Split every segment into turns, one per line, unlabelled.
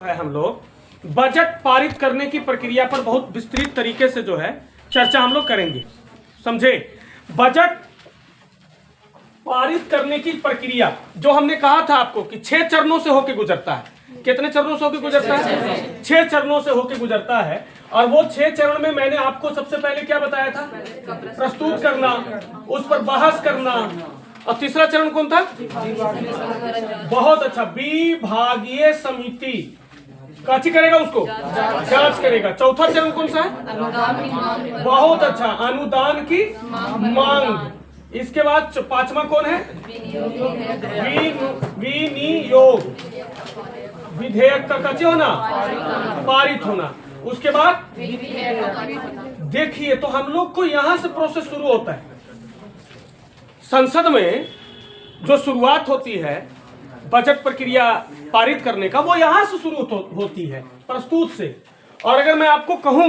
है हम लोग बजट पारित करने की प्रक्रिया पर बहुत विस्तृत तरीके से जो है चर्चा हम लोग करेंगे। समझे? बजट पारित करने की प्रक्रिया जो हमने कहा था आपको कि 6 चरणों से होकर गुजरता है। कितने चरणों से होकर गुजरता है? 6 चरणों से होकर गुजरता है। और वो 6 चरण में मैंने आपको सबसे पहले क्या बताया था? प्रस्तुत करना, उस पर बहस करना। और तीसरा चरण कौन था? बहुत अच्छा, विभागीय समिति काची करेगा, उसको जांच करेगा। चौथा चरण कौन सा है? बहुत अच्छा, अनुदान की मांग। इसके बाद पांचवा कौन है? विनियोग, विधेयक का काची होना, पारित होना। उसके बाद देखिए, तो हम लोग को यहां से प्रोसेस शुरू होता है। संसद में जो शुरुआत होती है बजट प्रक्रिया पारित करने का, वो यहां से शुरू होती है, प्रस्तुत से। और अगर मैं आपको कहूं,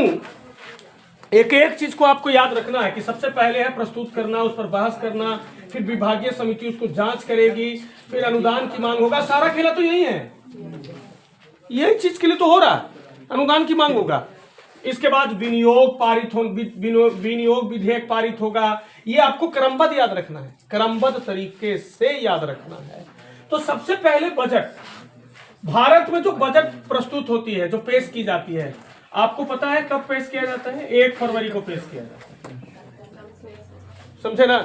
एक एक चीज को आपको याद रखना है कि सबसे पहले है प्रस्तुत करना, उस पर बहस करना, फिर विभागीय समिति उसको जांच करेगी, फिर अनुदान की मांग होगा। सारा खेला तो यही है, यही चीज के लिए तो हो रहा है, अनुदान की मांग होगा। इसके बाद विनियोग पारित हो, विनियोग विधेयक पारित होगा। ये आपको क्रमबद्ध याद रखना है, क्रमबद्ध तरीके से याद रखना है। तो सबसे पहले बजट, भारत में जो बजट प्रस्तुत होती है, जो पेश की जाती है, आपको पता है कब पेश किया जाता है? 1 फरवरी को पेश किया जाता है। समझे ना?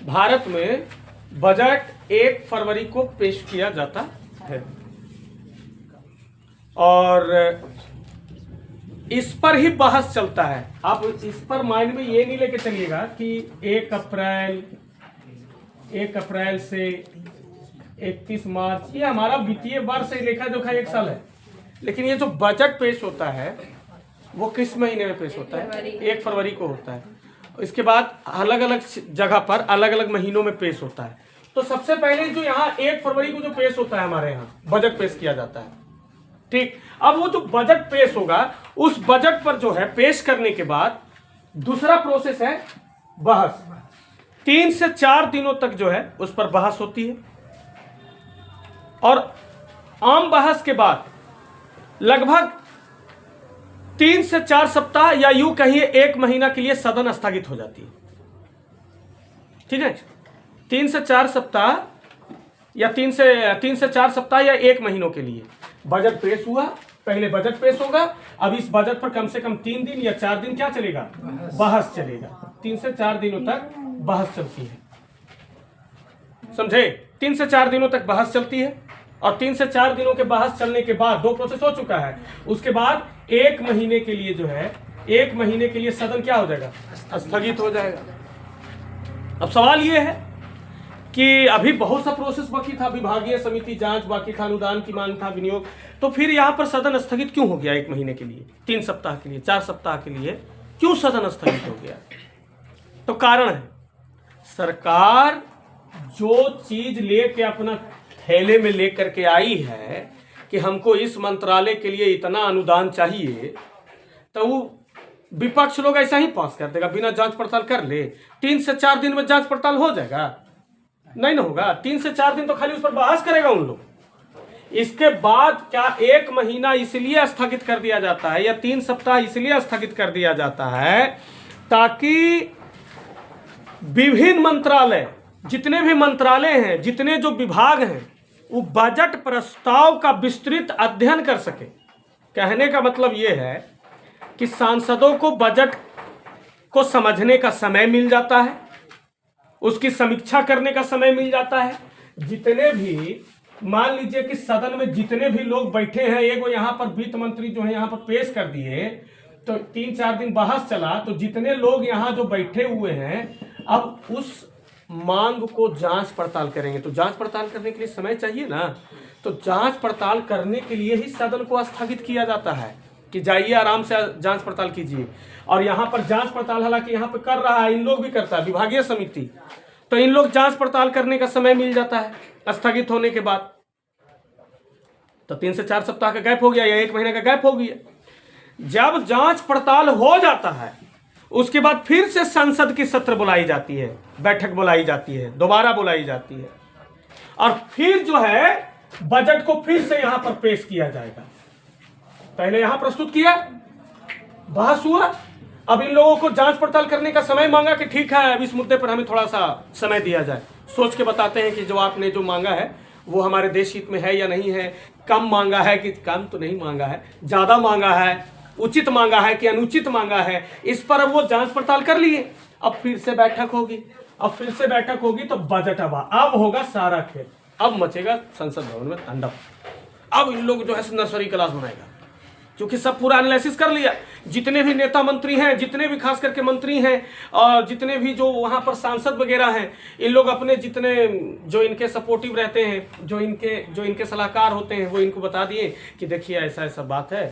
भारत में बजट 1 फरवरी को पेश किया जाता है। और इस पर ही बहस चलता है। आप इस पर माइंड में ये नहीं लेके चलिएगा कि 1 अप्रैल से 31 मार्च ये हमारा वित्तीय वर्ष से लेखा जोखा 1 साल है। लेकिन ये जो बजट पेश होता है वो किस महीने में पेश होता है? 1 फरवरी को होता है। इसके बाद अलग अलग जगह पर अलग अलग महीनों में पेश होता है। तो सबसे पहले जो यहाँ 1 फरवरी को जो पेश होता है, हमारे यहाँ बजट पेश किया जाता है। ठीक, अब वो जो बजट पेश होगा, उस बजट पर जो है पेश करने के बाद दूसरा प्रोसेस है बहस। 3 से 4 दिनों तक जो है उस पर बहस होती है। और आम बहस के बाद लगभग 3 से 4 सप्ताह या यूं कहिए 1 महीना के लिए सदन स्थगित हो जाती है। ठीक है, 3 से 4 सप्ताह या 3 से 4 सप्ताह या 1 महीनों के लिए बजट पेश हुआ। पहले बजट पेश होगा, अब इस बजट पर कम से कम 3 दिन या 4 दिन क्या चलेगा? बहस चलेगा। 3 से 4 दिनों तक बहस चलती है। समझे? 3 से 4 दिनों तक बहस चलती है। और 3 से 4 दिनों के बहस चलने के बाद 2 प्रोसेस हो चुका है। उसके बाद 1 महीने के लिए जो है, 1 महीने के लिए सदन क्या हो जाएगा? स्थगित हो जाएगा। अब सवाल ये है कि अभी बहुत सा प्रोसेस बाकी था, विभागीय समिति जांच बाकी था, अनुदान की मांग था, विनियोग, तो फिर यहाँ पर सदन स्थगित क्यों हो गया 1 महीने के लिए, 3 सप्ताह के लिए, 4 सप्ताह के लिए क्यों सदन स्थगित हो गया? तो कारण है, सरकार जो चीज लेके अपना थैले में लेकर के आई है कि हमको इस मंत्रालय के लिए इतना अनुदान चाहिए, तो वो विपक्ष लोग ऐसा ही पास कर देगा, बिना जांच पड़ताल कर ले। 3 से 4 दिन में जांच पड़ताल हो जाएगा? नहीं ना होगा। 3 से 4 दिन तो खाली उस पर बहस करेगा उन लोग। इसके बाद क्या 1 महीना इसलिए स्थगित कर दिया जाता है या 3 सप्ताह इसलिए स्थगित कर दिया जाता है ताकि विभिन्न मंत्रालय, जितने भी मंत्रालय हैं, जितने जो विभाग हैं, वो बजट प्रस्ताव का विस्तृत अध्ययन कर सके। कहने का मतलब ये है कि सांसदों को बजट को समझने का समय मिल जाता है, उसकी समीक्षा करने का समय मिल जाता है। जितने भी, मान लीजिए कि सदन में जितने भी लोग बैठे हैं, एक यहाँ पर वित्त मंत्री जो है यहाँ पर पेश कर दिए, तो 3-4 दिन बहस चला, तो जितने लोग यहाँ जो बैठे हुए हैं अब उस मांग को जांच पड़ताल करेंगे। तो जांच पड़ताल करने के लिए समय चाहिए ना, तो जांच पड़ताल करने के लिए ही सदन को स्थगित किया जाता है कि जाइए आराम से जांच पड़ताल कीजिए। और यहाँ पर जांच पड़ताल हालांकि यहाँ पर कर रहा है, इन लोग भी करता है, विभागीय समिति, तो इन लोग जांच पड़ताल करने का समय मिल जाता है स्थगित होने के बाद। तो 3 से 4 सप्ताह का गैप हो गया या 1 महीने का गैप हो गया। जब जांच पड़ताल हो जाता है, उसके बाद फिर से संसद की सत्र बुलाई जाती है, बैठक बुलाई जाती है, दोबारा बुलाई जाती है, और फिर जो है बजट को फिर से यहां पर पेश किया जाएगा। पहले यहां प्रस्तुत किया, बहस हुआ, अब इन लोगों को जांच पड़ताल करने का समय मांगा कि ठीक है अब इस मुद्दे पर हमें थोड़ा सा समय दिया जाए, सोच के बताते हैं कि जो आपने जो मांगा है वो हमारे देश हित में है या नहीं है, कम मांगा है कि कम तो नहीं मांगा है, ज्यादा मांगा है, उचित मांगा है कि अनुचित मांगा है, इस पर अब वो जांच पड़ताल कर लिए। अब फिर से बैठक होगी, अब फिर से बैठक होगी तो बजट अब होगा सारा खेल, अब मचेगा संसद भवन में तांडव। अब इन लोग जो है नर्सरी क्लास बनाएगा, क्योंकि सब पूरा एनालिसिस कर लिया, जितने भी नेता मंत्री हैं, जितने भी खास करके मंत्री हैं और जितने भी जो वहाँ पर सांसद वगैरह हैं, इन लोग अपने जितने जो इनके सपोर्टिव रहते हैं, जो इनके सलाहकार होते हैं, वो इनको बता दिए कि देखिए ऐसा ऐसा बात है,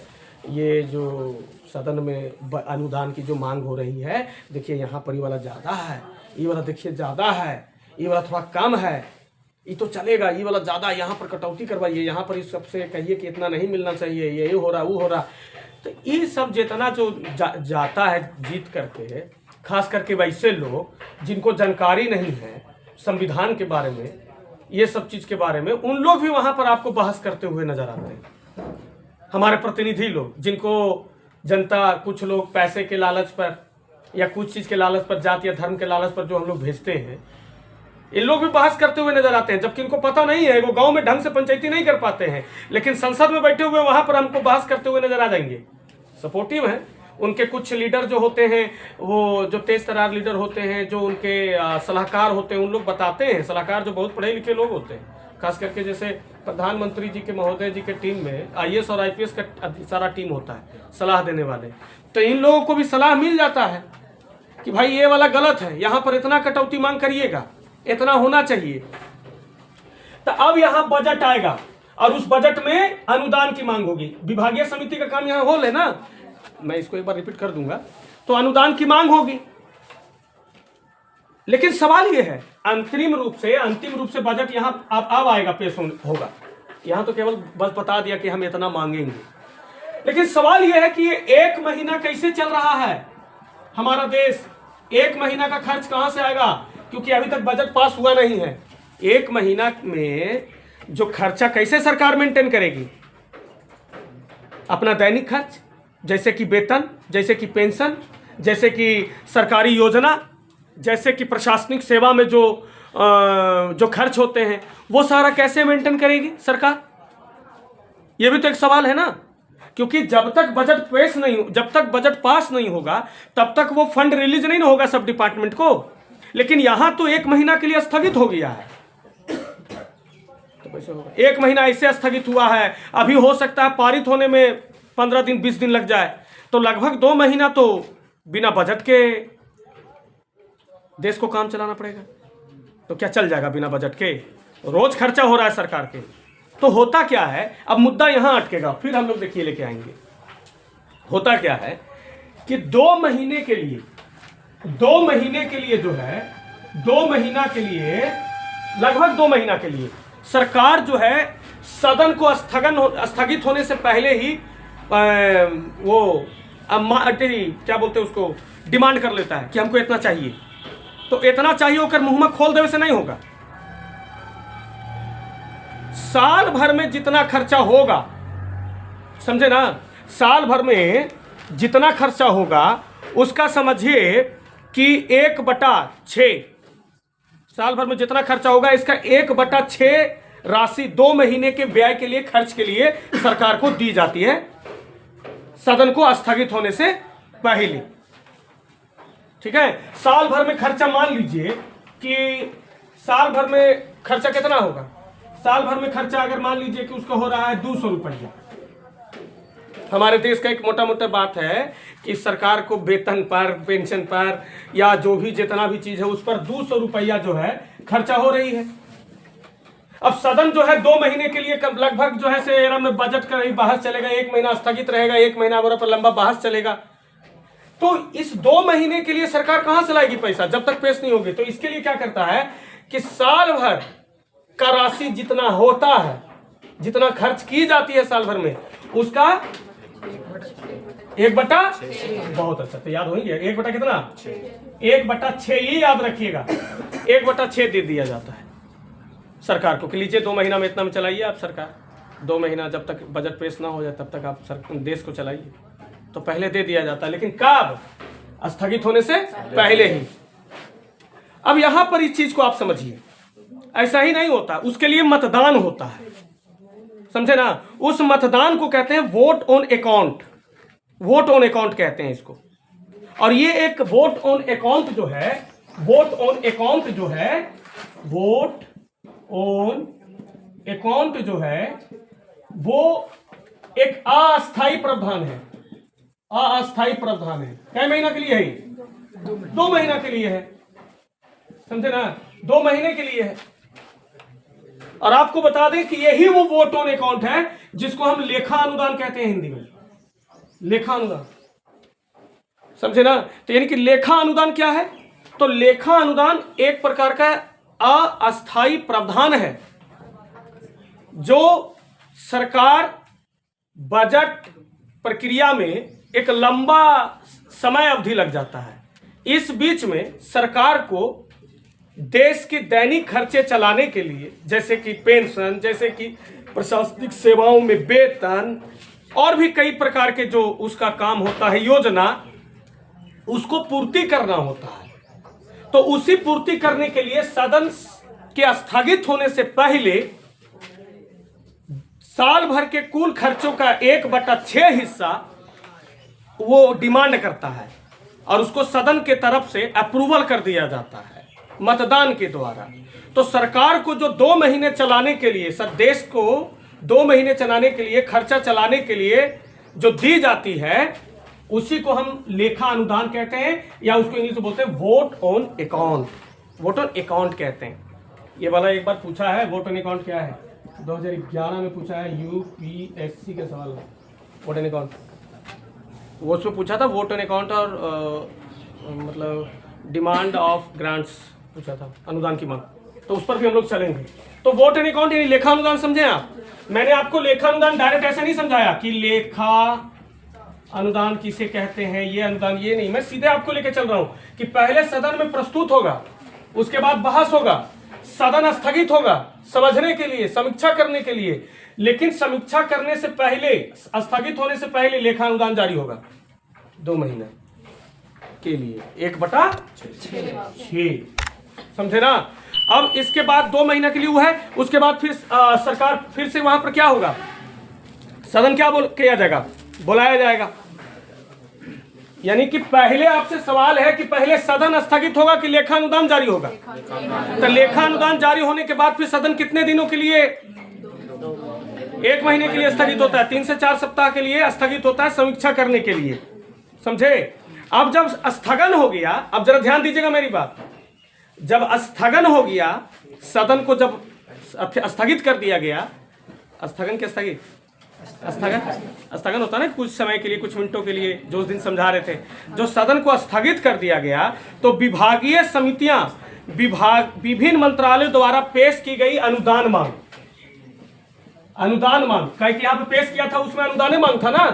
ये जो सदन में अनुदान की जो मांग हो रही है, देखिए यहाँ पर ये वाला ज़्यादा है, ये वाला देखिए ज़्यादा है, ये वाला थोड़ा कम है, ये तो चलेगा, ये वाला ज़्यादा, यहाँ पर कटौती करवाइए, यहाँ पर इस सबसे कहिए कि इतना नहीं मिलना चाहिए, ये हो रहा वो हो रहा। तो ये सब जितना जो जाता है जीत करके, खास करके वैसे लोग जिनको जानकारी नहीं है संविधान के बारे में, ये सब चीज़ के बारे में, उन लोग भी वहाँ पर आपको बहस करते हुए नजर आते हैं। हमारे प्रतिनिधि लोग, जिनको जनता, कुछ लोग पैसे के लालच पर या कुछ चीज़ के लालच पर, जाति या धर्म के लालच पर जो हम लोग भेजते हैं, इन लोग भी बहस करते हुए नजर आते हैं, जबकि इनको पता नहीं है, वो गांव में ढंग से पंचायती नहीं कर पाते हैं, लेकिन संसद में बैठे हुए वहां पर हमको बहस करते हुए नजर आ जाएंगे। सपोर्टिव हैं उनके कुछ लीडर जो होते हैं, वो जो तेज तरार लीडर होते हैं, जो उनके सलाहकार होते हैं, उन लोग बताते हैं, सलाहकार जो बहुत पढ़े लिखे लोग होते हैं, खास करके जैसे प्रधानमंत्री जी के महोदय जी के टीम में IAS और IPS का सारा टीम होता है सलाह देने वाले, तो इन लोगों को भी सलाह मिल जाता है कि भाई ये वाला गलत है, यहाँ पर इतना कटौती मांग करिएगा, इतना होना चाहिए। तो अब यहां बजट आएगा और उस बजट में अनुदान की मांग होगी। विभागीय समिति का काम यहां हो ले ना, मैं इसको एक बार रिपीट कर दूंगा, तो अनुदान की मांग होगी। लेकिन सवाल यह है, अंतिम रूप से बजट यहां अब आएगा, पेश होगा। यहां तो केवल बस बता दिया कि हम इतना मांगेंगे, लेकिन सवाल यह है कि ये 1 महीना कैसे चल रहा है हमारा देश, 1 महीना का खर्च कहां से आएगा, क्योंकि अभी तक बजट पास हुआ नहीं है। 1 महीना में जो खर्चा कैसे सरकार मेंटेन करेगी, अपना दैनिक खर्च, जैसे कि वेतन, जैसे कि पेंशन, जैसे कि सरकारी योजना, जैसे कि प्रशासनिक सेवा में जो खर्च होते हैं, वो सारा कैसे मेंटेन करेगी सरकार, ये भी तो एक सवाल है ना। क्योंकि जब तक बजट पास नहीं होगा, तब तक वो फंड रिलीज नहीं होगा सब डिपार्टमेंट को। लेकिन यहां तो 1 महीना के लिए स्थगित हो गया है, तो कैसे होगा? 1 महीना ऐसे स्थगित हुआ है, अभी हो सकता है पारित होने में 15 दिन 20 दिन लग जाए, तो लगभग 2 महीना तो बिना बजट के देश को काम चलाना पड़ेगा। तो क्या चल जाएगा बिना बजट के? रोज खर्चा हो रहा है सरकार के। तो होता क्या है, अब मुद्दा यहां अटकेगा, फिर हम लोग देखिए लेके आएंगे। होता क्या है कि 2 महीने के लिए जो है, 2 महीना के लिए, लगभग 2 महीना के लिए सरकार जो है सदन को स्थगित होने से पहले ही वो क्या बोलते हैं उसको, डिमांड कर लेता है कि हमको इतना चाहिए। तो इतना चाहिए होकर मुंह में खोल देने से नहीं होगा। साल भर में जितना खर्चा होगा, समझे ना, साल भर में जितना खर्चा होगा उसका समझिए कि 1/6, साल भर में जितना खर्चा होगा इसका 1/6 राशि 2 महीने के व्यय के लिए, खर्च के लिए सरकार को दी जाती है सदन को स्थगित होने से पहले। ठीक है, साल भर में खर्चा मान लीजिए कि साल भर में खर्चा कितना होगा, साल भर में खर्चा अगर मान लीजिए कि उसका हो रहा है 200 रुपया। हमारे देश का एक मोटा बात है कि सरकार को वेतन पर, पेंशन पर या जो भी जितना भी चीज है उस पर 200 रुपया जो है खर्चा हो रही है। अब सदन जो है 2 महीने के लिए लगभग जो है से में बजट का ही बहस चलेगा, 1 महीना स्थगित रहेगा, 1 महीना पर लंबा बहस चलेगा। तो इस 2 महीने के लिए सरकार कहां से लाएगी पैसा जब तक पेश नहीं होगी? तो इसके लिए क्या करता है कि साल भर का राशि जितना होता है, जितना खर्च की जाती है साल भर में, उसका 1/6, बहुत अच्छा, तो याद हो गया। 1/ कितना? 1/6, ये याद रखिएगा, 1/6 दे दिया जाता है सरकार को कि लीजिए 2 महीना में इतना में चलाइए आप सरकार। 2 महीना जब तक बजट पेश ना हो जाए तब तक आप देश को चलाइए, तो पहले दे दिया जाता है, लेकिन कब? स्थगित होने से पहले ही। अब यहां पर इस चीज को आप समझिए, ऐसा ही नहीं होता, उसके लिए मतदान होता है, समझे ना? उस मतदान को कहते हैं vote on account, vote on account कहते हैं इसको। और ये एक वोट ऑन अकाउंट जो है, वोट ऑन अकाउंट जो है, वोट ऑन अकाउंट जो है वो एक अस्थायी प्रावधान है, अस्थायी प्रावधान है। कै महीना के लिए है? 2 महीना के लिए है, समझे ना? 2 महीने के लिए है। और आपको बता दें कि यही वो वोट ऑन अकाउंट है जिसको हम लेखा अनुदान कहते हैं हिंदी में, लेखा अनुदान, समझे ना? तो यानी कि लेखा अनुदान क्या है? तो लेखा अनुदान एक प्रकार का अस्थायी प्रावधान है जो सरकार बजट प्रक्रिया में एक लंबा समय अवधि लग जाता है, इस बीच में सरकार को देश के दैनिक खर्चे चलाने के लिए, जैसे कि पेंशन, जैसे कि प्रशासनिक सेवाओं में वेतन और भी कई प्रकार के जो उसका काम होता है, योजना, उसको पूर्ति करना होता है। तो उसी पूर्ति करने के लिए सदन के स्थगित होने से पहले साल भर के कुल खर्चों का 1/6 हिस्सा वो डिमांड करता है और उसको सदन के तरफ से अप्रूवल कर दिया जाता है मतदान के द्वारा। तो सरकार को जो 2 महीने चलाने के लिए, देश को 2 महीने चलाने के लिए, खर्चा चलाने के लिए जो दी जाती है, उसी को हम लेखा अनुदान कहते हैं, या उसको इंग्लिश में बोलते हैं vote on account, vote on account कहते हैं। ये वाला एक बार पूछा है, वोट ऑन अकाउंट क्या है, 2011 में पूछा है, यूपीएससी का सवाल है, वोट ऑन अकाउंट। वो उसमें पूछा था वोट ऑन अकाउंट और मतलब डिमांड ऑफ ग्रांट्स पूछा था, अनुदान की मांग, तो उस पर भी हम लोग चलेंगे। तो वोट ऑन अकाउंट यानी लेखा अनुदान, समझे आप? मैंने आपको लेखा अनुदान डायरेक्ट ऐसे नहीं समझाया कि लेखा अनुदान किसे कहते हैं, ये अनुदान, ये नहीं, मैं सीधे आपको लेके चल रहा हूं कि पहले सदन में प्रस्तुत होगा, उसके बाद बहस होगा, सदन स्थगित होगा समझने के लिए, समीक्षा करने के लिए, लेकिन समीक्षा करने से पहले, स्थगित होने से पहले लेखा अनुदान जारी होगा 2 महीने के लिए, 1/6, समझे ना? अब इसके बाद 2 महीने के लिए वो है, उसके बाद फिर सरकार फिर से वहां पर क्या होगा, सदन क्या किया जाएगा, बुलाया जाएगा। यानी कि पहले आपसे सवाल है कि पहले सदन स्थगित होगा कि लेखा अनुदान जारी होगा? तो लेखा अनुदान जारी होने के बाद फिर सदन कितने दिनों के लिए? 1 महीने के लिए स्थगित होता है, 3 से 4 सप्ताह के लिए स्थगित होता है समीक्षा करने के लिए, समझे? अब जब स्थगन हो गया, अब जरा ध्यान दीजिएगा मेरी बात, जब स्थगन हो गया, सदन को जब स्थगित कर दिया गया, स्थगन के स्थगित, स्थगन होता है ना कुछ समय के लिए, कुछ मिनटों के लिए, जो उस दिन समझा रहे थे, जो सदन को स्थगित कर दिया गया, तो विभागीय समितियां, विभिन्न मंत्रालयों द्वारा पेश की गई अनुदान मांग, अनुदान मांग कह के यहाँ पे पेश किया था, उसमें अनुदान मांग था ना,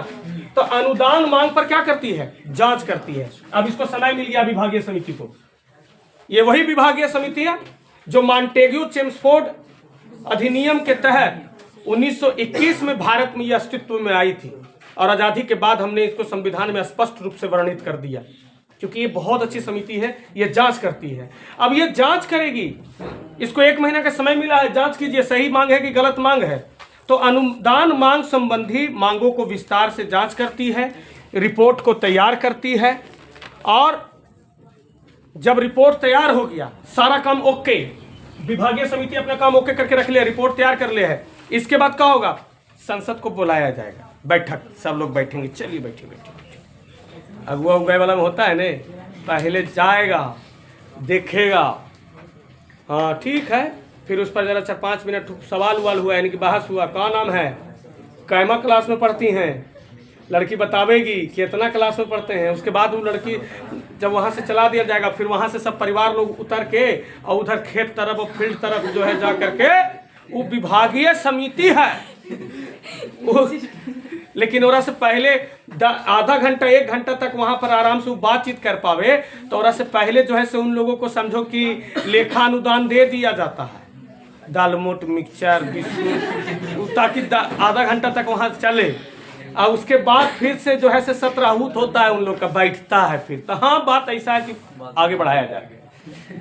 तो अनुदान मांग पर क्या करती है, जांच करती है। अब इसको समय मिल गया विभागीय समिति को, ये वही विभागीय समिति है जो मॉन्टेग्यू चेम्सफोर्ड अधिनियम के तहत 1921 में भारत में ये अस्तित्व में आई थी, और आज़ादी के बाद हमने इसको संविधान में स्पष्ट रूप से वर्णित कर दिया, क्योंकि ये बहुत अच्छी समिति है, ये जांच करती है। अब ये जांच करेगी, इसको 1 महीने का समय मिला है, जांच कीजिए सही मांग है कि गलत मांग है। तो अनुदान मांग संबंधी मांगों को विस्तार से जांच करती है, रिपोर्ट को तैयार करती है, और जब रिपोर्ट तैयार हो गया, सारा काम ओके, विभागीय समिति अपना काम ओके करके रख लिया, रिपोर्ट तैयार कर लिया है, इसके बाद क्या होगा, संसद को बुलाया जाएगा, बैठक, सब लोग बैठेंगे, चलिए बैठिए बैठिए, अगुआ उगुआ वाला में होता है ने, पहले जाएगा, देखेगा, हाँ ठीक है, फिर उस पर जरा 4-5 मिनट सवाल उवाल हुआ, यानी कि बहस हुआ, क्या नाम है, कैमा क्लास में पढ़ती हैं, लड़की बतावेगी कि इतना क्लास में पढ़ते हैं, उसके बाद वो लड़की जब वहाँ से चला दिया जाएगा, फिर वहाँ से सब परिवार लोग उतर के और उधर खेत तरफ और फील्ड तरफ जो है जा करके, वो विभागीय समिति है लेकिन ओरा से पहले आधा घंटा 1 घंटा तक वहां पर आराम से वो बातचीत कर पावे, तो ओरा से पहले जो है से उन लोगों को समझो कि लेखा अनुदान दे दिया जाता है, दाल मोट मिक्सचर बिस्कुट ताकि आधा घंटा तक वहाँ चले, और उसके बाद फिर से जो है से सत्राहूत होता है उन लोग का, बैठता है फिर। तो हाँ, बात ऐसा है कि आगे बढ़ाया जाए।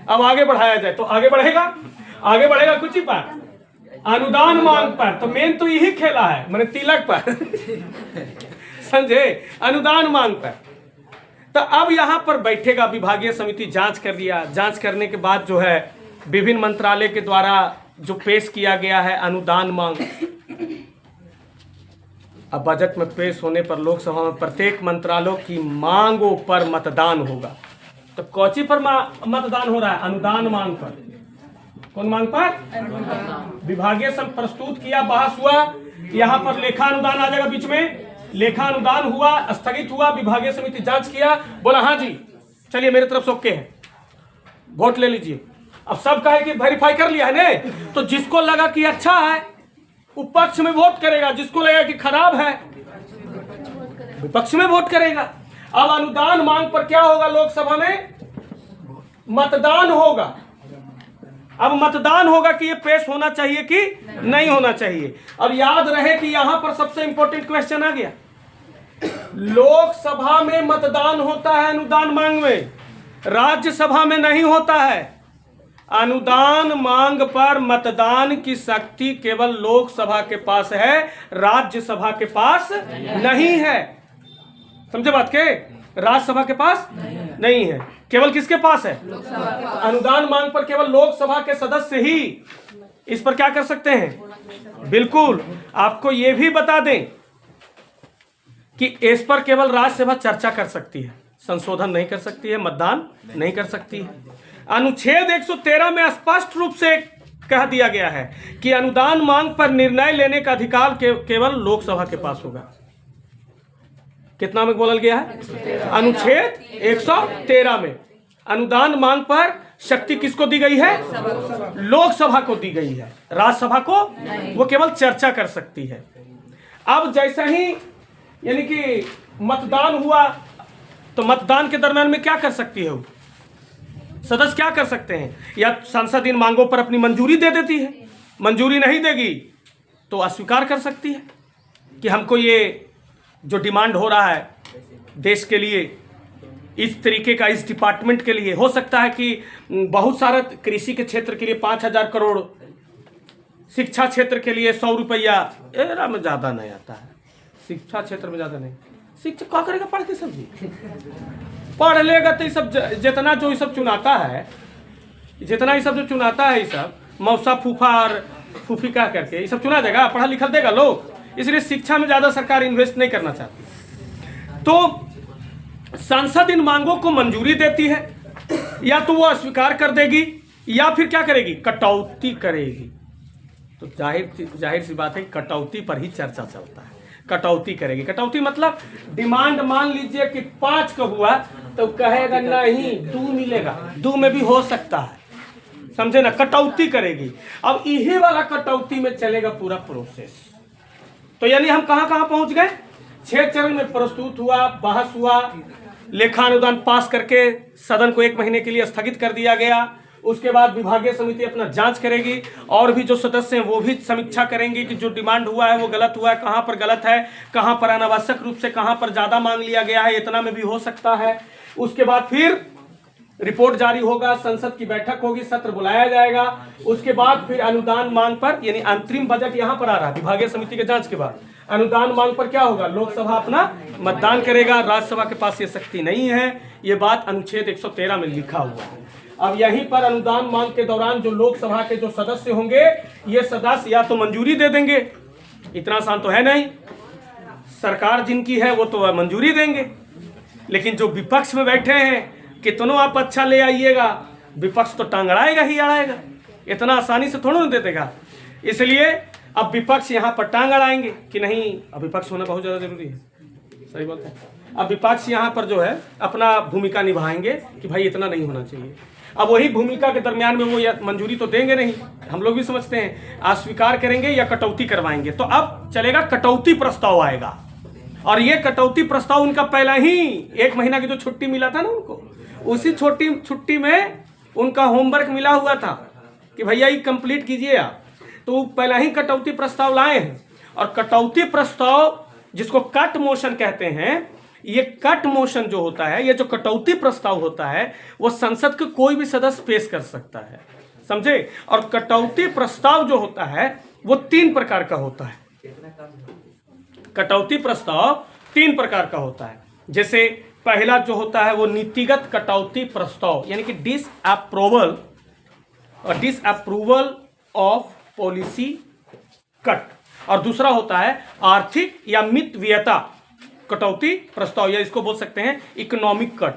अब आगे बढ़ाया जाए तो आगे बढ़ेगा कुछ ही पर, अनुदान मांग पर। तो मेन तो यही खेला है, मैंने तिलक पर समझे, अनुदान मांग पर। तो अब यहाँ पर बैठेगा विभागीय समिति, जांच कर लिया। जांच करने के बाद जो है विभिन्न मंत्रालय के द्वारा जो पेश किया गया है अनुदान मांग, अब बजट में पेश होने पर लोकसभा में प्रत्येक मंत्रालयों की मांगों पर मतदान होगा। तो कौची पर मतदान हो रहा है? अनुदान मांग पर। कौन मांग पर? विभागीय समिति प्रस्तुत किया, बहस हुआ, यहाँ पर लेखा अनुदान आ जाएगा बीच में। लेखा अनुदान हुआ, स्थगित हुआ, विभागीय समिति जांच किया, बोला हाँ जी चलिए मेरे तरफ से ओके है, वोट ले लीजिए। अब सब कहे कि वेरीफाई कर लिया है ने, तो जिसको लगा कि अच्छा है वो पक्ष में वोट करेगा, जिसको लगा कि खराब है विपक्ष में वोट करेगा। अब अनुदान मांग पर क्या होगा? लोकसभा में मतदान होगा। अब मतदान होगा कि ये पेश होना चाहिए कि नहीं होना चाहिए। अब याद रहे कि यहां पर सबसे इंपॉर्टेंट क्वेश्चन आ गया, लोकसभा में मतदान होता है अनुदान मांग में, राज्यसभा में नहीं होता है। अनुदान मांग पर मतदान की शक्ति केवल लोकसभा के पास है, राज्यसभा के पास नहीं है। समझे बात के? राज्यसभा के पास नहीं है, केवल किसके पास है? अनुदान मांग पर केवल लोकसभा के सदस्य ही इस पर क्या कर सकते हैं। बिल्कुल, आपको यह भी बता दें कि इस पर केवल राज्यसभा चर्चा कर सकती है, संशोधन नहीं कर सकती है, मतदान नहीं कर सकती है। अनुच्छेद 113 में स्पष्ट रूप से कह दिया गया है कि अनुदान मांग पर निर्णय लेने का अधिकार केवल लोकसभा के पास होगा। कितना में बोला गया है? अनुच्छेद 113 में अनुदान मांग पर शक्ति किसको दी गई है? लोकसभा को दी गई है, राज्यसभा को वो केवल चर्चा कर सकती है। अब जैसे ही यानी कि मतदान हुआ तो मतदान के दरम्यान में क्या कर सकती है वो? सदस्य क्या कर सकते हैं? या सांसद इन मांगों पर अपनी मंजूरी दे देती है, मंजूरी नहीं देगी तो अस्वीकार कर सकती है कि हमको ये जो डिमांड हो रहा है देश के लिए, इस तरीके का, इस डिपार्टमेंट के लिए, हो सकता है कि बहुत सारा कृषि के क्षेत्र के लिए 5,000 करोड़, शिक्षा क्षेत्र के लिए 100 रुपया, एरा में ज़्यादा नहीं आता है, शिक्षा क्षेत्र में ज़्यादा नहीं। शिक्षा क्या करेगा? पढ़ के समझी, पढ़ लेगा तो ये सब जितना जो ये सब चुनाता है, जितना ये सब जो चुनाता है, ये सब मौसा फूफा और फूफी का करके ये सब चुना देगा, पढ़ा लिखा देगा लोग। इसलिए शिक्षा में ज़्यादा सरकार इन्वेस्ट नहीं करना चाहती। तो संसद इन मांगों को मंजूरी देती है, या तो वो अस्वीकार कर देगी या फिर क्या करेगी? कटौती करेगी। तो जाहिर सी बात है, कटौती पर ही चर्चा चलता है। कटौती करेगी। कटौती मतलब डिमांड मान लीजिए कि 5 का हुआ तो कहेगा नहीं 2 मिलेगा, 2 में भी हो सकता है, समझे ना? कटौती करेगी। अब यही वाला कटौती में चलेगा पूरा प्रोसेस। तो यानी हम कहां कहां पहुंच गए? 6 चरण में प्रस्तुत हुआ, बहस हुआ, लेखानुदान पास करके सदन को 1 महीने के लिए स्थगित कर दिया गया। उसके बाद विभागीय समिति अपना जांच करेगी, और भी जो सदस्य हैं वो भी समीक्षा करेंगे कि जो डिमांड हुआ है वो गलत हुआ है, कहां पर गलत है, कहां पर अनावश्यक रूप से कहां पर ज्यादा मांग लिया गया है, इतना में भी हो सकता है। उसके बाद फिर रिपोर्ट जारी होगा, संसद की बैठक होगी, सत्र बुलाया जाएगा। उसके बाद फिर अनुदान मांग पर, यानी अंतरिम बजट यहां पर आ रहा है विभागीय समिति के जांच के बाद, अनुदान मांग पर क्या होगा? लोकसभा अपना मतदान करेगा, राज्यसभा के पास ये शक्ति नहीं है। ये बात अनुच्छेद 113 में लिखा हुआ है। अब यहीं पर अनुदान मांग के दौरान जो लोकसभा के जो सदस्य होंगे, ये सदस्य या तो मंजूरी दे देंगे, इतना आसान तो है नहीं, सरकार जिनकी है वो तो मंजूरी देंगे, लेकिन जो विपक्ष में बैठे हैं, कितनों आप अच्छा ले आइएगा, विपक्ष तो टांगड़ाएगा ही अड़ाएगा, इतना आसानी से थोड़ा दे देगा। इसलिए अब विपक्ष यहाँ पर टांग अड़ाएंगे कि नहीं, अब विपक्ष होना बहुत ज़्यादा जरूरी है, सही बोलते हैं। अब विपक्ष यहाँ पर जो है अपना भूमिका निभाएंगे कि भाई इतना नहीं होना चाहिए। अब वही भूमिका के दरमियान में वो मंजूरी तो देंगे नहीं, हम लोग भी समझते हैं, अस्वीकार करेंगे या कटौती करवाएंगे। तो अब चलेगा कटौती प्रस्ताव आएगा, और ये कटौती प्रस्ताव उनका पहला ही 1 महीना की जो छुट्टी मिला था ना उनको, उसी छोटी छुट्टी में उनका होमवर्क मिला हुआ था कि भैया ये कंप्लीट कीजिए आप। तो पहला ही कटौती प्रस्ताव लाए हैं। और कटौती प्रस्ताव जिसको कट मोशन कहते हैं, ये कट मोशन जो होता है, ये जो कटौती प्रस्ताव होता है, वो संसद के कोई भी सदस्य पेश कर सकता है, समझे। और कटौती प्रस्ताव जो होता है वो 3 प्रकार का होता है। कटौती प्रस्ताव 3 प्रकार का होता है। जैसे पहला जो होता है वो नीतिगत कटौती प्रस्ताव, यानी कि डिसअप्रूवल ऑफ पॉलिसी कट। और दूसरा होता है आर्थिक या मितव्ययता कटौती प्रस्ताव, या इसको बोल सकते हैं इकोनॉमिक कट,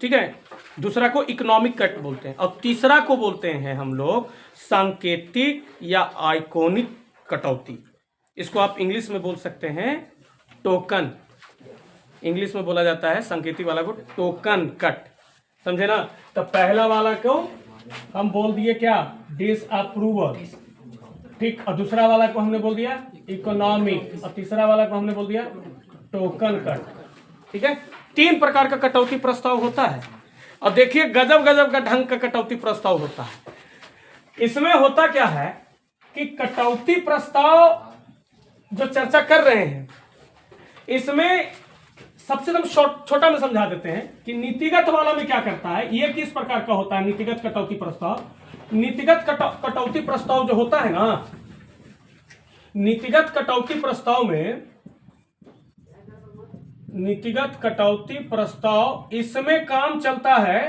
ठीक है। दूसरा को इकोनॉमिक कट बोलते हैं। और तीसरा को बोलते हैं हम लोग सांकेतिक या आइकॉनिक कटौती। इसको आप इंग्लिश में बोल सकते हैं टोकन। इंग्लिश में बोला जाता है सांकेतिक वाला को टोकन कट, समझे ना। तो पहला वाला को हम बोल दिए क्या, डिसअप्रूवल, ठीक। और दूसरा वाला को हमने बोल दिया इकोनॉमिक, और तीसरा वाला को हमने बोल दिया टोकन कट, ठीक है। 3 प्रकार का कटौती प्रस्ताव होता है। और देखिए गजब गजब का ढंग का कटौती प्रस्ताव होता है। इसमें होता क्या है कि कटौती प्रस्ताव जो चर्चा कर रहे हैं, इसमें सबसे हम छोटा में समझा देते हैं कि नीतिगत वाला में क्या करता है। ये किस प्रकार का होता है नीतिगत कटौती प्रस्ताव। नीतिगत कटौती प्रस्ताव जो होता है ना, नीतिगत कटौती प्रस्ताव में, नीतिगत कटौती प्रस्ताव, इसमें काम चलता है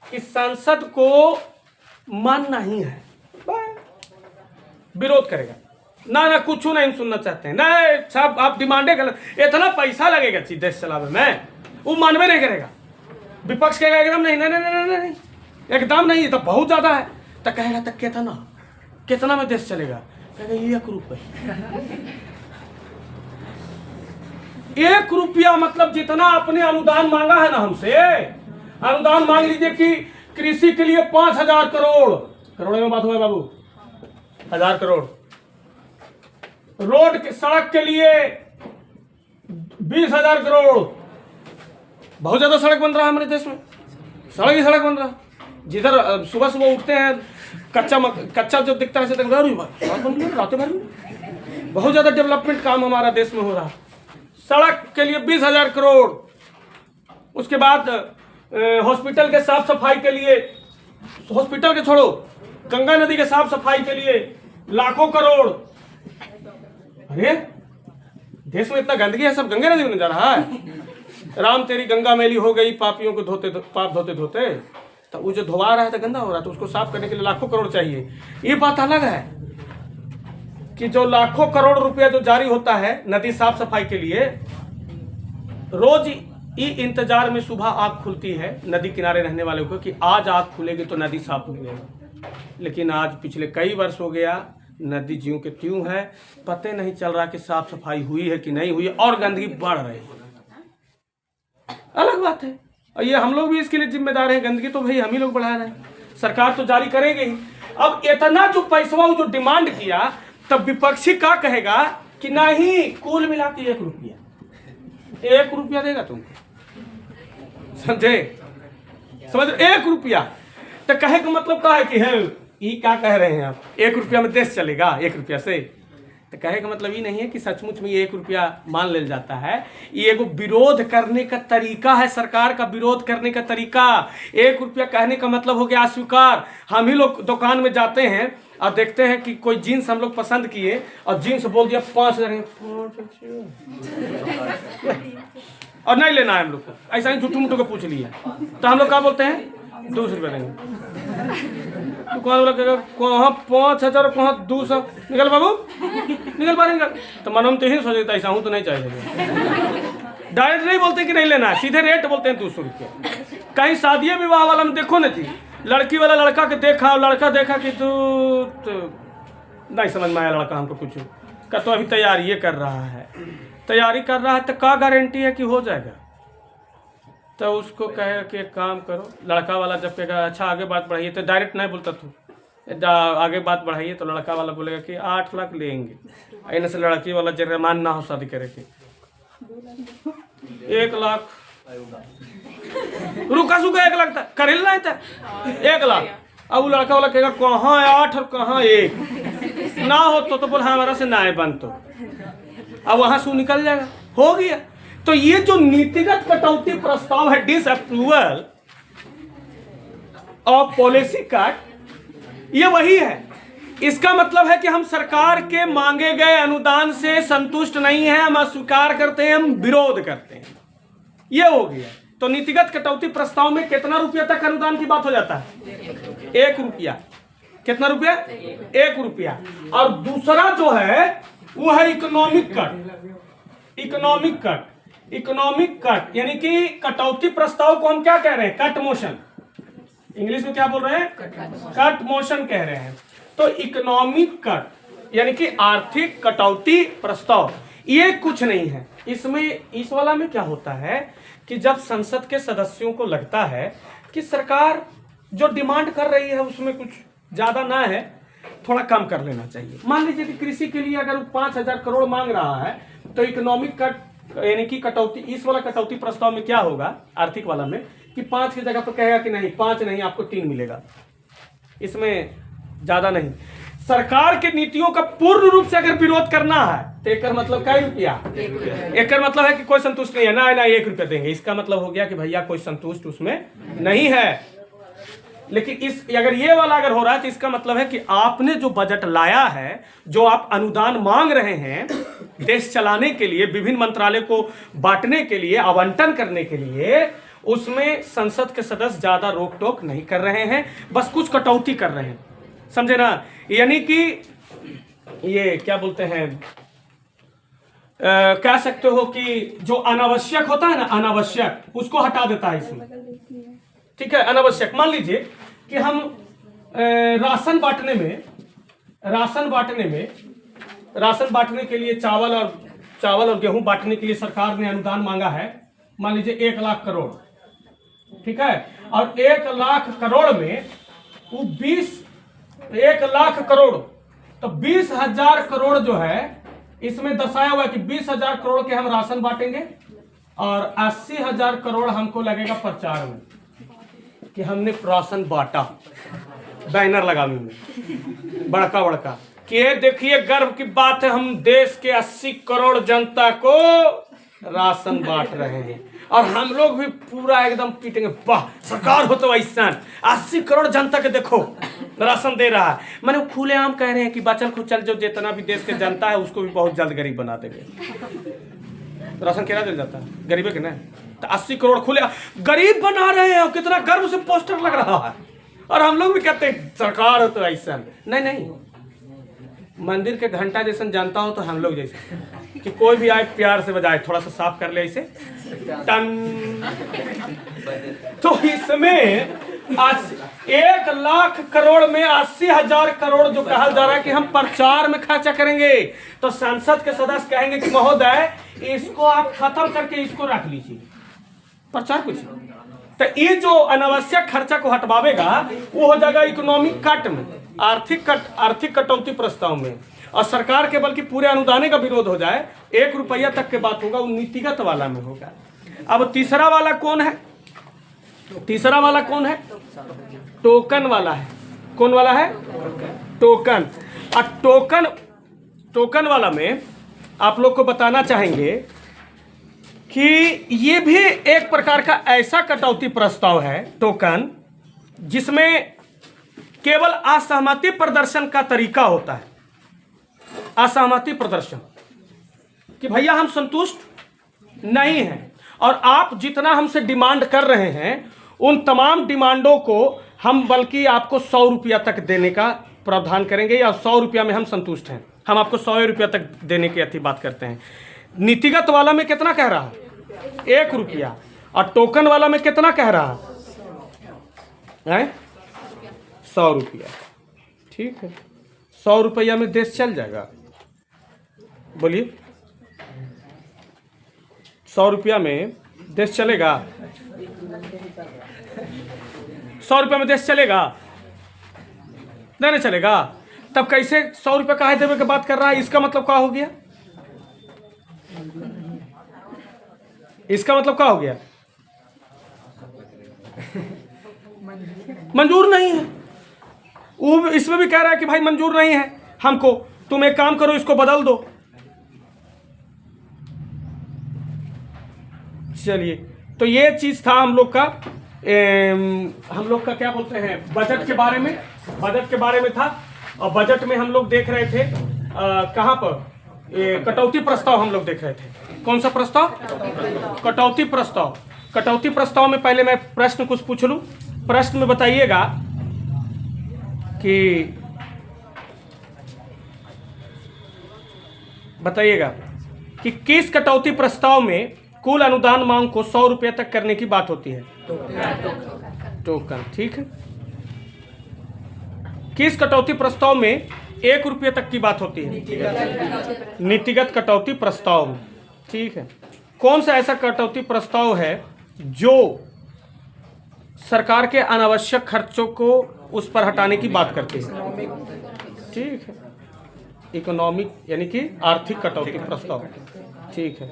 कि संसद को मानना ही है, विरोध करेगा ना कुछ नहीं सुनना चाहते हैं, नहीं साहब आप डिमांडे गलत, इतना पैसा लगेगा देश चलावे में, वो मानवे नहीं करेगा। विपक्ष कहेगा एकदम नहीं नहीं नहीं नहीं नहीं एकदम नहीं, ये तो बहुत ज्यादा है। तो कहेगा तो कितना में देश चलेगा, कहेगा 1 रुपये। 1 रुपया मतलब जितना आपने अनुदान मांगा है ना हमसे, अनुदान मांग लीजिए कि कृषि के लिए 5,000 करोड़, करोड़ों में बात हुआ बाबू, 1,000 करोड़, रोड के सड़क के लिए 20,000 करोड़। बहुत ज्यादा सड़क बन रहा है हमारे देश में, सड़क ही सड़क बन रहा है। जिधर सुबह सुबह उठते हैं कच्चा जो दिखता है सड़क बन गई रातों भर में। बहुत ज्यादा डेवलपमेंट काम हमारा देश में हो रहा है। सड़क के लिए 20,000 करोड़, उसके बाद हॉस्पिटल के साफ सफाई के लिए, हॉस्पिटल के छोड़ो, गंगा नदी के साफ सफाई के लिए लाखों करोड़। अरे देश में इतना गंदगी है, सब गंगा नदी में जा रहा है। राम तेरी गंगा मैली हो गई पापियों को पाप धोते धोते, तो वो जो धोवा रहा है तो गंदा हो रहा है, तो उसको साफ करने के लिए लाखों करोड़ चाहिए। ये बात अलग है कि जो लाखों करोड़ रुपया जो जारी होता है नदी साफ सफाई के लिए, रोज ये इंतजार में सुबह आँख खुलती है नदी किनारे रहने वालों को कि आज आँख खुलेगी तो नदी साफ मिलेगा। लेकिन आज पिछले कई वर्ष हो गया नदी ज्यों के त्यों है, पता नहीं चल रहा कि साफ सफाई हुई है कि नहीं हुई है, और गंदगी बढ़ रही है। अलग बात है, और ये हम लोग भी इसके लिए जिम्मेदार हैं। गंदगी तो भाई हम ही लोग बढ़ा रहे हैं, सरकार तो जारी करेगी ही। अब इतना जो पैसा जो डिमांड किया, तब विपक्षी क्या कहेगा कि नहीं कुल मिला के 1 रुपया, 1 रुपया देगा तुमको, समझे, समझ 1 रुपया। तो कहे का मतलब क्या है कि है ये क्या कह रहे हैं आप, 1 रुपया में देश चलेगा 1 रुपया से। तो कहे का मतलब ये नहीं है कि सचमुच में 1 रुपया मान ले जाता है। ये एगो विरोध करने का तरीका है, सरकार का विरोध करने का तरीका। 1 रुपया कहने का मतलब हो गया अस्वीकार। हम ही लोग दुकान में जाते हैं और देखते हैं कि कोई जीन्स हम लोग पसंद किए और जीन्स बोल दिया 5,000 और नहीं लेना है हम लोग को, ऐसा ही झूठू मूठू को पूछ लिया, तो हम लोग क्या बोलते हैं 200 रुपये लेंगे। दुकान वाला कहेगा कहाँ 5,000 कहाँ 200, निकल बाबू निकल पा निकल। तो मन हम तो यही सोच ऐसा हूँ तो नहीं चाहिए। डायरेक्ट नहीं बोलते कि नहीं लेना है, सीधे रेट बोलते हैं 200 रुपया। कहीं शादी विवाह वाला में देखो ना जी, लड़की वाला लड़का के देखा, लड़का देखा कि तू तो नहीं समझ में आया लड़का हमको कुछ का, तो अभी तैयारी ये कर रहा है, तैयारी कर रहा है तो क्या गारंटी है कि हो जाएगा। तो उसको कहेगा कि एक काम करो, लड़का वाला जब कहेगा अच्छा आगे बात बढ़ाइए, तो डायरेक्ट नहीं बोलता तू आगे बात बढ़ाइए, तो लड़का वाला बोलेगा कि 8 लाख लेंगे। ऐसे से लड़की वाला जरा मान ना हो शादी करे के 1 लाख रुका सुखा 1 लाख तक करेल नहीं था 1 लाख। अब वो लड़का वाला कहेगा कहाँ 8 और कहाँ 1, ना हो तो बोल हाँ हमारा से ना है बंद, तो अब वहां से निकल जाएगा, हो गया। तो ये जो नीतिगत कटौती प्रस्ताव है, डिसअप्रूवल ऑफ पॉलिसी कट, ये वही है। इसका मतलब है कि हम सरकार के मांगे गए अनुदान से संतुष्ट नहीं हैं, हम अस्वीकार करते हैं, हम विरोध करते हैं, ये हो गया। तो नीतिगत कटौती प्रस्ताव में कितना रुपया तक अनुदान की बात हो जाता है? 1 रुपया। कितना रुपया? 1 रुपया। और दूसरा जो है वो है economic cut. Economic cut, economic cut यानी कि कटौती प्रस्ताव को हम क्या कह रहे हैं? Cut motion. इंग्लिश में क्या बोल रहे हैं? कट मोशन कह रहे हैं। तो इकोनॉमिक कट यानी कि आर्थिक कटौती प्रस्ताव, ये कुछ नहीं है। इसमें इस वाला में क्या होता है कि जब संसद के सदस्यों को लगता है कि सरकार जो डिमांड कर रही है उसमें कुछ ज्यादा ना है, थोड़ा कम कर लेना चाहिए। मान लीजिए कि कृषि के लिए अगर 5,000 करोड़ मांग रहा है, तो इकोनॉमिक कट यानी कि कटौती, इस वाला कटौती प्रस्ताव में क्या होगा आर्थिक वाला में कि 5 की जगह पर कहेगा कि नहीं 5 नहीं, आपको 3 मिलेगा, इसमें ज्यादा नहीं। सरकार के नीतियों का पूर्ण रूप से अगर विरोध करना है तो एक मतलब क्या रुपया? एक मतलब है कि कोई संतुष्ट नहीं है, ना 1 रुपया देंगे, इसका मतलब हो गया कि भैया कोई संतुष्ट उसमें नहीं है। लेकिन इस अगर ये वाला अगर हो रहा है तो इसका मतलब है कि आपने जो बजट लाया है, जो आप अनुदान मांग रहे हैं देश चलाने के लिए, विभिन्न मंत्रालय को बांटने के लिए, आवंटन करने के लिए, उसमें संसद के सदस्य ज्यादा रोक टोक नहीं कर रहे हैं, बस कुछ कटौती कर रहे हैं, समझे ना? यानी कि ये क्या बोलते हैं, कह सकते हो कि जो अनावश्यक होता है ना, अनावश्यक उसको हटा देता है इसमें, ठीक है? अनावश्यक मान लीजिए कि हम राशन बांटने के लिए चावल और गेहूं बांटने के लिए सरकार ने अनुदान मांगा है, मान लीजिए 1 लाख करोड़, ठीक है? और 1 लाख करोड़ में वो 1 लाख करोड़, तो 20,000 करोड़ जो है इसमें दर्शाया हुआ है कि 20,000 करोड़ के हम राशन बांटेंगे और 80,000 करोड़ हमको लगेगा प्रचार में कि हमने राशन बांटा, बैनर लगा में बड़का कि ये देखिए गर्व की बात है, हम देश के 80 करोड़ जनता को राशन बांट रहे हैं और हम लोग भी पूरा एकदम पीटेंगे, वाह सरकार हो तो ऐसा 80 करोड़ जनता के देखो राशन दे रहा है। मैंने खुलेआम कह रहे हैं कि बचल खुचल जो जितना भी देश के जनता है उसको भी बहुत जल्द गरीब बना देंगे। राशन क्या दिल जाता है गरीब के ना, तो 80 करोड़ खुले गरीब बना रहे हैं, कितना गर्व से पोस्टर लग रहा है और हम लोग भी कहते हैं सरकार हो तो ऐसा। नहीं, मंदिर के घंटा जैसा जानता हो तो हम लोग जैसे कि कोई भी आए प्यार से बजाए, थोड़ा सा साफ कर ले ऐसे टन। तो इसमें 1 लाख करोड़ में 80,000 करोड़ जो कहा जा रहा है कि हम प्रचार में खर्चा करेंगे, तो संसद के सदस्य कहेंगे कि महोदय इसको आप खत्म करके इसको रख लीजिए, प्रचार कुछ। तो ये जो अनावश्यक खर्चा को हटवावेगा वो हो जाएगा इकोनॉमिक कट में, आर्थिक कटौती प्रस्ताव में, और सरकार के बल्कि पूरे अनुदान का विरोध हो जाए, 1 रुपया तक के बात होगा, वो नीतिगत वाला में होगा। अब तीसरा वाला कौन है? टोकन वाला है। कौन वाला है? टोकन। और टोकन वाला में आप लोग को बताना चाहेंगे कि ये भी एक प्रकार का ऐसा कटौती प्रस्ताव है टोकन, जिसमें केवल असहमति प्रदर्शन का तरीका होता है। असहमति प्रदर्शन कि भैया हम संतुष्ट नहीं हैं और आप जितना हमसे डिमांड कर रहे हैं उन तमाम डिमांडों को हम बल्कि आपको 100 रुपया तक देने का प्रावधान करेंगे, या 100 रुपया में हम संतुष्ट हैं, हम आपको 100 रुपया तक देने की अच्छी बात करते हैं। नीतिगत वाला में कितना कह रहा है? 1 रुपया। और टोकन वाला में कितना कह रहा है? 100 रुपया। ठीक है, 100 रुपया में देश चल जाएगा? बोलिए, 100 रुपया में देश चलेगा? 100 रुपया में देश चलेगा? नहीं चलेगा। तब कैसे 100 रुपया काहे देवे की बात कर रहा है? इसका मतलब क्या हो गया? इसका मतलब क्या हो गया? मंजूर नहीं है। वो इसमें भी कह रहा है कि भाई मंजूर नहीं है हमको, तुम एक काम करो, इसको बदल दो। चलिए, तो ये चीज था हम लोग का क्या बोलते हैं, बजट के बारे में। बजट के बारे में था, और बजट में हम लोग देख रहे थे कहां पर, कटौती प्रस्ताव हम लोग देख रहे थे। कौन सा प्रस्ताव? कटौती प्रस्ताव। कटौती प्रस्ताव में पहले मैं प्रश्न कुछ पूछ लूं। प्रश्न में बताइएगा कि किस कटौती प्रस्ताव में कुल अनुदान मांग को 100 रुपये तक करने की बात होती है? टोकन, ठीक है। किस कटौती प्रस्ताव में 1 रुपये तक की बात होती है? नीतिगत कटौती प्रस्ताव, ठीक है। कौन सा ऐसा कटौती प्रस्ताव है जो सरकार के अनावश्यक खर्चों को उस पर हटाने की बात करती है? ठीक है, इकोनॉमिक यानी कि आर्थिक कटौती प्रस्ताव, ठीक है।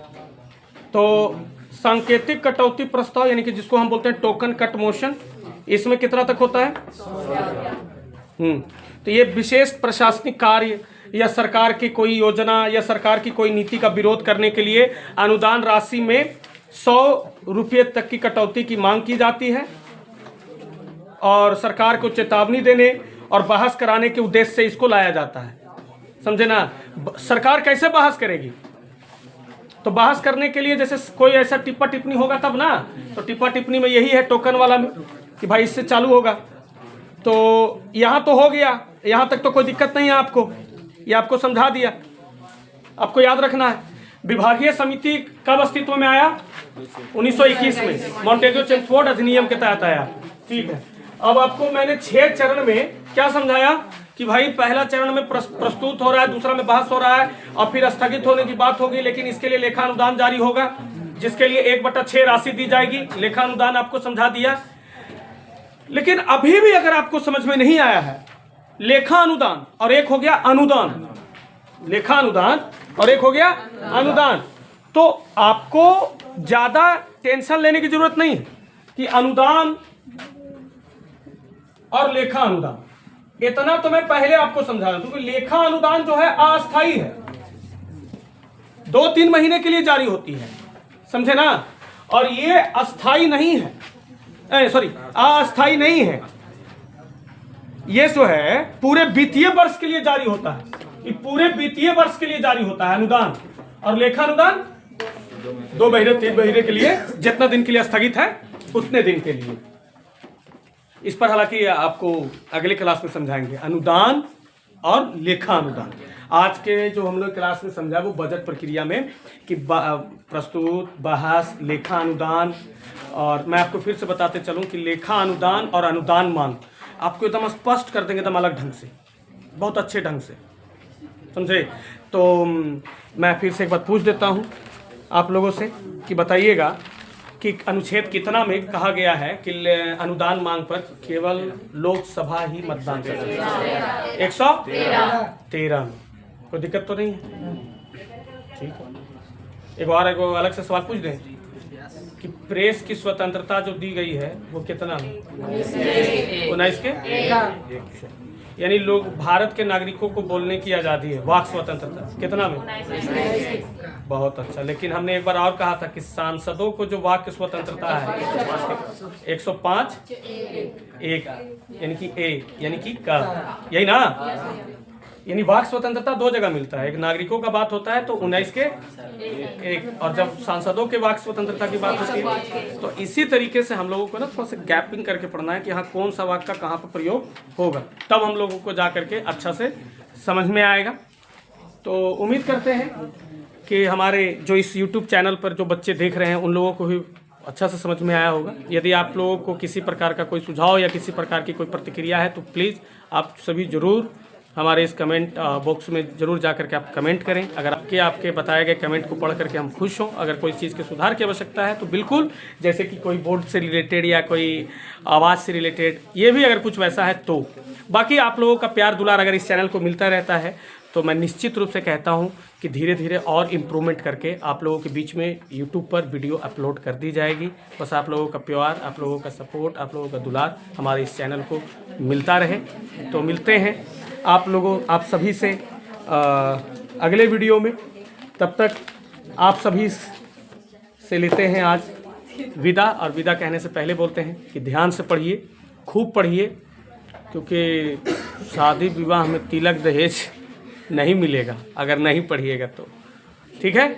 तो सांकेतिक कटौती प्रस्ताव यानी कि जिसको हम बोलते हैं टोकन कट मोशन, इसमें कितना तक होता है? तो ये विशेष प्रशासनिक कार्य या सरकार की कोई योजना या सरकार की कोई नीति का विरोध करने के लिए अनुदान राशि में 100 रुपये तक की कटौती की मांग की जाती है, और सरकार को चेतावनी देने और बहस कराने के उद्देश्य से इसको लाया जाता है। समझे ना? सरकार कैसे बहस करेगी? तो बहस करने के लिए जैसे कोई ऐसा टिप्पा टिप्पणी होगा तब ना, तो टिप्पा टिप्पणी में यही है टोकन वाला में कि भाई इससे चालू होगा। तो यहाँ तो हो गया, यहाँ तक तो कोई दिक्कत नहीं है आपको, ये आपको समझा दिया। आपको याद रखना है, विभागीय समिति कब अस्तित्व में आया? 1921 में, मॉन्टेगो चेम्सफोर्ड अधिनियम के तहत आया, ठीक है। अब आपको मैंने 6 चरण में क्या समझाया कि भाई पहला चरण में प्रस्तुत हो रहा है, दूसरा में बहस हो रहा है, और फिर स्थगित होने की बात होगी, लेकिन इसके लिए लेखा अनुदान जारी होगा, जिसके लिए 1/6 राशि दी जाएगी। लेखा अनुदान आपको समझा दिया। लेकिन अभी भी अगर आपको समझ में नहीं आया है, लेखा अनुदान और एक हो गया अनुदान, लेखा अनुदान और एक हो गया अनुदान, तो आपको ज्यादा टेंशन लेने की जरूरत नहीं है कि अनुदान और लेखा अनुदान, इतना तो मैं पहले आपको समझा रहा हूं। क्योंकि लेखा अनुदान जो है अस्थायी है, 2-3 महीने के लिए जारी होती है, समझे ना? और ये अस्थायी नहीं है, अस्थायी नहीं है। ये जो है पूरे वित्तीय वर्ष के लिए जारी होता है, ये पूरे वित्तीय वर्ष के लिए जारी होता है अनुदान। और लेखा अनुदान 2 महीने 3 महीने के लिए, जितना दिन के लिए स्थगित है उतने दिन के लिए। इस पर हालांकि आपको अगले क्लास में समझाएंगे, अनुदान और लेखा अनुदान। आज के जो हम लोग क्लास में समझा वो बजट प्रक्रिया में कि प्रस्तुत, बहस, लेखा अनुदान। और मैं आपको फिर से बताते चलूं कि लेखा अनुदान और अनुदान मांग आपको एकदम स्पष्ट कर देंगे, एकदम अलग ढंग से, बहुत अच्छे ढंग से, समझे? तो मैं फिर से एक बात पूछ देता हूं आप लोगों से कि बताइएगा कि अनुच्छेद कितना में कहा गया है कि अनुदान मांग पर केवल लोकसभा ही मतदान कर सकती है? 113 में। कोई दिक्कत तो नहीं है? ठीक है। एक अलग से सवाल पूछ दें कि प्रेस की स्वतंत्रता जो दी गई है वो कितना में? 19 के, यानी लोग भारत के नागरिकों को बोलने की आज़ादी है, वाक स्वतंत्रता कितना में? 19। बहुत अच्छा। लेकिन हमने एक बार और कहा था कि सांसदों को जो वाक स्वतंत्रता है 105 एक, यानी कि ए यानी कि का, यही ना? यानी वाक स्वतंत्रता 2 जगह मिलता है, एक नागरिकों का बात होता है तो 19 के एक, और जब सांसदों के वाक स्वतंत्रता की बात होती है तो इसी तरीके से हम लोगों को ना थोड़ा सा गैपिंग करके पढ़ना है कि हाँ कौन सा वाक का कहाँ पर प्रयोग होगा, तब हम लोगों को जा करके अच्छा से समझ में आएगा। तो उम्मीद करते हैं कि हमारे जो इस YouTube चैनल पर जो बच्चे देख रहे हैं उन लोगों को भी अच्छा से समझ में आया होगा। यदि आप लोगों को किसी प्रकार का कोई सुझाव या किसी प्रकार की कोई प्रतिक्रिया है तो प्लीज़ आप सभी ज़रूर हमारे इस कमेंट बॉक्स में ज़रूर जा करके आप कमेंट करें। अगर आपके बताए गए कमेंट को पढ़ करके हम खुश हों, अगर कोई चीज़ के सुधार की आवश्यकता है तो बिल्कुल, जैसे कि कोई बोर्ड से रिलेटेड या कोई आवाज़ से रिलेटेड, ये भी अगर कुछ वैसा है तो। बाकी आप लोगों का प्यार दुलार अगर इस चैनल को मिलता रहता है तो मैं निश्चित रूप से कहता हूं कि धीरे धीरे और इम्प्रूवमेंट करके आप लोगों के बीच में यूट्यूब पर वीडियो अपलोड कर दी जाएगी। बस आप लोगों का प्यार, आप लोगों का सपोर्ट, आप लोगों का दुलार हमारे इस चैनल को मिलता रहे। तो मिलते हैं आप सभी से अगले वीडियो में। तब तक आप सभी से लेते हैं आज विदा। और विदा कहने से पहले बोलते हैं कि ध्यान से पढ़िए, खूब पढ़िए, क्योंकि शादी विवाह में तिलक दहेज नहीं मिलेगा अगर नहीं पढ़िएगा तो। ठीक है।